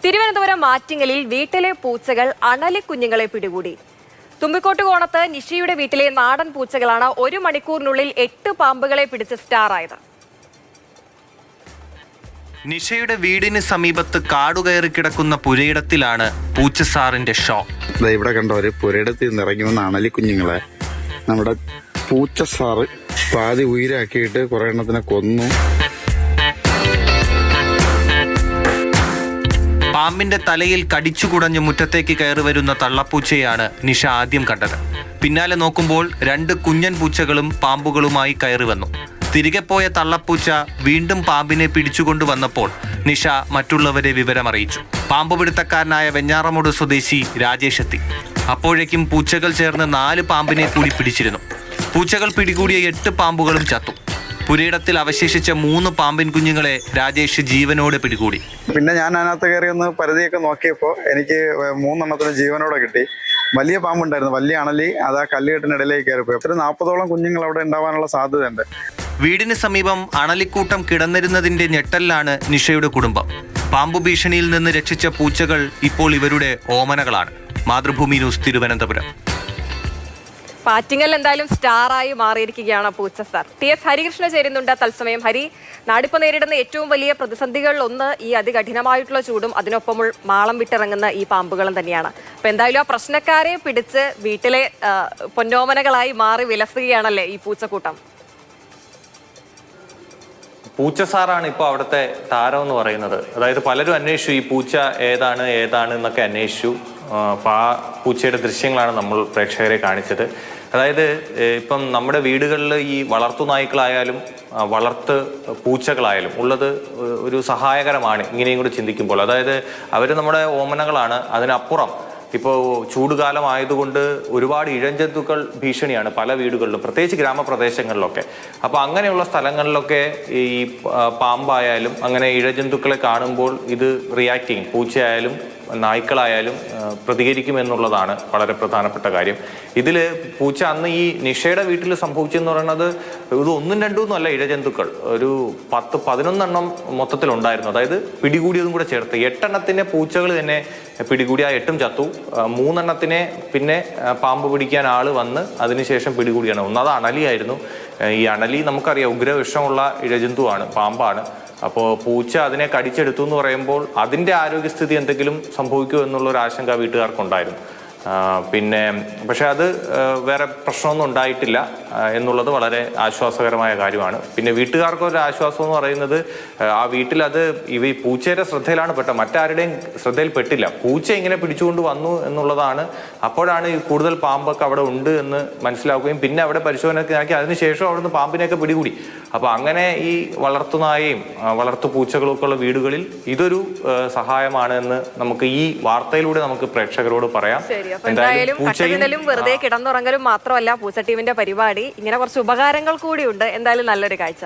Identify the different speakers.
Speaker 1: തിരുവനന്തപുരം ആറ്റിങ്ങലിൽ വീട്ടിലെ പൂച്ചകൾ അണലിക്കുഞ്ഞുങ്ങളെ പിടികൂടി. തുമ്പിക്കോട്ടുകോണത്ത് നിഷയുടെ വീട്ടിലെ നാടൻ പൂച്ചകളാണ് 1 മണിക്കൂറിനുള്ളിൽ 8 പാമ്പുകളെ പിടിച്ച് സ്റ്റാറായത്.
Speaker 2: നിഷയുടെ വീടിന് സമീപത്ത് കാടുകയറി കിടക്കുന്ന പുരയിടത്തിലാണ് പൂച്ചസാറിന്റെ ഷോ.
Speaker 3: ഇവിടെ കണ്ട ഒരു പുരയിടത്തിൽ നിന്ന് ഇറങ്ങി വന്ന അണലിക്കുഞ്ഞുങ്ങളെ നമ്മുടെ പൂച്ചസാറ് പാതി ഉയിരാക്കിയിട്ട് കുറെ എണ്ണത്തിനെ കൊന്നു.
Speaker 2: പാമ്പിന്റെ തലയിൽ കടിച്ചുകുടഞ്ഞ് മുറ്റത്തേക്ക് കയറി വരുന്ന തള്ളപ്പൂച്ചയാണ് നിഷ ആദ്യം കണ്ടത്. പിന്നാലെ നോക്കുമ്പോൾ 2 കുഞ്ഞൻ പൂച്ചകളും പാമ്പുകളുമായി കയറി വന്നു. തിരികെ പോയ തള്ളപ്പൂച്ച വീണ്ടും പാമ്പിനെ പിടിച്ചുകൊണ്ടുവന്നപ്പോൾ നിഷ മറ്റുള്ളവരെ വിവരമറിയിച്ചു. പാമ്പുപിടുത്തക്കാരനായ വെഞ്ഞാറമൂട് സ്വദേശി രാജേഷ് എത്തി. അപ്പോഴേക്കും പൂച്ചകൾ ചേർന്ന് 4 പാമ്പിനെ കൂടി പിടിച്ചിരുന്നു. പൂച്ചകൾ പിടികൂടിയ 8 പാമ്പുകളും ചത്തു. പുരയിടത്തിൽ അവശേഷിച്ച 3 പാമ്പിൻ കുഞ്ഞുങ്ങളെ രാജേഷ് ജീവനോടെ പിടികൂടി.
Speaker 3: പിന്നെ ഞാൻ അതിനകത്ത് കയറി ഒന്ന് പരിധിയൊക്കെ നോക്കിയപ്പോൾ എനിക്ക് 3 എണ്ണത്തിന് ജീവനോടെ കിട്ടി. വലിയ പാമ്പുണ്ടായിരുന്നു, വലിയ അണലി. അത് ആ കല്ലുകെട്ടിനിടയിലേക്ക് കയറിപ്പോയി. ഒരു 40ഓളം കുഞ്ഞുങ്ങൾ അവിടെ ഉണ്ടാവാനുള്ള സാധ്യതയുണ്ട്.
Speaker 2: വീടിന് സമീപം അണലിക്കൂട്ടം കിടന്നിരുന്നതിന്റെ ഞെട്ടലിലാണ് നിഷയുടെ കുടുംബം. പാമ്പു ഭീഷണിയിൽ നിന്ന് രക്ഷിച്ച പൂച്ചകൾ ഇപ്പോൾ ഇവരുടെ ഓമനകളാണ്. മാതൃഭൂമി ന്യൂസ്, തിരുവനന്തപുരം.
Speaker 1: ആറ്റിങ്ങൽ എന്തായാലും സ്റ്റാറായി മാറിയിരിക്കുകയാണ് പൂച്ചസാർ. TS ഹരികൃഷ്ണ ചേരുന്നുണ്ട് തത്സമയം. ഹരി, നാടിപ്പോൾ നേരിടുന്ന ഏറ്റവും വലിയ പ്രതിസന്ധികളിൽ ഒന്ന് ഈ അതികഠിനമായിട്ടുള്ള ചൂടും അതിനൊപ്പം മാളം വിട്ടിറങ്ങുന്ന ഈ പാമ്പുകളും തന്നെയാണ്. അപ്പൊ എന്തായാലും ആ പ്രശ്നക്കാരെ പിടിച്ച് വീട്ടിലെ പൊന്നോമനകളായി മാറി വിലസുകയാണല്ലേ ഈ പൂച്ചക്കൂട്ടം.
Speaker 4: പൂച്ചസാറാണ് ഇപ്പോൾ അവിടുത്തെ താരം എന്ന് പറയുന്നത്. അതായത് പലരും അന്വേഷിച്ചു ഈ പൂച്ച ഏതാണ് എന്നൊക്കെ അന്വേഷിച്ചു. അപ്പോൾ ആ പൂച്ചയുടെ ദൃശ്യങ്ങളാണ് നമ്മൾ പ്രേക്ഷകരെ കാണിച്ചത്. അതായത് ഇപ്പം നമ്മുടെ വീടുകളിൽ ഈ വളർത്തു നായ്ക്കളായാലും വളർത്ത് പൂച്ചകളായാലും ഉള്ളത് ഒരു സഹായകരമാണ് ഇങ്ങനെയും കൂടി ചിന്തിക്കുമ്പോൾ. അതായത് അവർ നമ്മുടെ ഓമനകളാണ്. അതിനപ്പുറം ഇപ്പോൾ ചൂടുകാലം ആയതുകൊണ്ട് ഒരുപാട് ഇഴജന്തുക്കൾ ഭീഷണിയാണ് പല വീടുകളിലും, പ്രത്യേകിച്ച് ഗ്രാമപ്രദേശങ്ങളിലൊക്കെ. അപ്പോൾ അങ്ങനെയുള്ള സ്ഥലങ്ങളിലൊക്കെ ഈ പാമ്പായാലും അങ്ങനെ ഇഴജന്തുക്കളെ കാണുമ്പോൾ ഇത് റിയാക്ട് ചെയ്യും. പൂച്ചയായാലും നായ്ക്കളായാലും പ്രതികരിക്കുമെന്നുള്ളതാണ് വളരെ പ്രധാനപ്പെട്ട കാര്യം. ഇതിൽ പൂച്ച അന്ന് ഈ നിഷയുടെ വീട്ടിൽ സംഭവിച്ചെന്ന് പറയുന്നത് ഇത് 1ഉം 2ഉം അല്ല, ഇഴജന്തുക്കൾ ഒരു 10-11 എണ്ണം മൊത്തത്തിലുണ്ടായിരുന്നു. അതായത് പിടികൂടിയതും കൂടെ ചേർത്ത് 8 എണ്ണത്തിനെ പൂച്ചകൾ തന്നെ പിടികൂടി. ആ 8ഉം ചത്തു. 3 എണ്ണത്തിനെ പിന്നെ പാമ്പ് പിടിക്കാൻ ആള് വന്ന് അതിനുശേഷം പിടികൂടിയാണ്. ഒന്നത് അണലിയായിരുന്നു. ഈ അണലി നമുക്കറിയാം ഉഗ്രവിഷമുള്ള ഇഴജന്തുവാണ്, പാമ്പാണ്. അപ്പോൾ പൂച്ച അതിനെ കടിച്ചെടുത്തു എന്ന് പറയുമ്പോൾ അതിൻ്റെ ആരോഗ്യസ്ഥിതി എന്തെങ്കിലും സംഭവിക്കുമോ എന്നുള്ളൊരു ആശങ്ക വീട്ടുകാർക്കുണ്ടായിരുന്നു. പിന്നെ പക്ഷെ അത് വേറെ പ്രശ്നമൊന്നും ഉണ്ടായിട്ടില്ല എന്നുള്ളത് വളരെ ആശ്വാസകരമായ കാര്യമാണ്. പിന്നെ വീട്ടുകാർക്കൊരു ആശ്വാസം എന്ന് പറയുന്നത് ആ വീട്ടിൽ അത് ഈ പൂച്ചയുടെ ശ്രദ്ധയിലാണ് പെട്ടത്, മറ്റാരുടെയും ശ്രദ്ധയിൽപ്പെട്ടില്ല. പൂച്ച ഇങ്ങനെ പിടിച്ചുകൊണ്ട് വന്നു എന്നുള്ളതാണ്. അപ്പോഴാണ് ഈ കൂടുതൽ പാമ്പൊക്കെ അവിടെ ഉണ്ട് എന്ന് മനസ്സിലാക്കുകയും പിന്നെ അവിടെ പരിശോധനയൊക്കെ ആക്കി അതിനുശേഷം അവിടുന്ന് പാമ്പിനെയൊക്കെ പിടികൂടി. അപ്പോൾ അങ്ങനെ ഈ വളർത്തുനായയും വളർത്തു പൂച്ചകളൊക്കെ ഉള്ള വീടുകളിൽ ഇതൊരു സഹായമാണ് എന്ന് നമുക്ക് ഈ വാർത്തയിലൂടെ നമുക്ക് പ്രേക്ഷകരോട് പറയാം.
Speaker 1: എന്തായാലും കട്ടതിലും വെറുതെ കിടന്നുറങ്ങലും മാത്രമല്ല പൂച്ച ടീമിന്റെ പരിപാടി, ഇങ്ങനെ കുറച്ച് ഉപകാരങ്ങൾ കൂടിയുണ്ട്. എന്തായാലും നല്ലൊരു കാഴ്ച.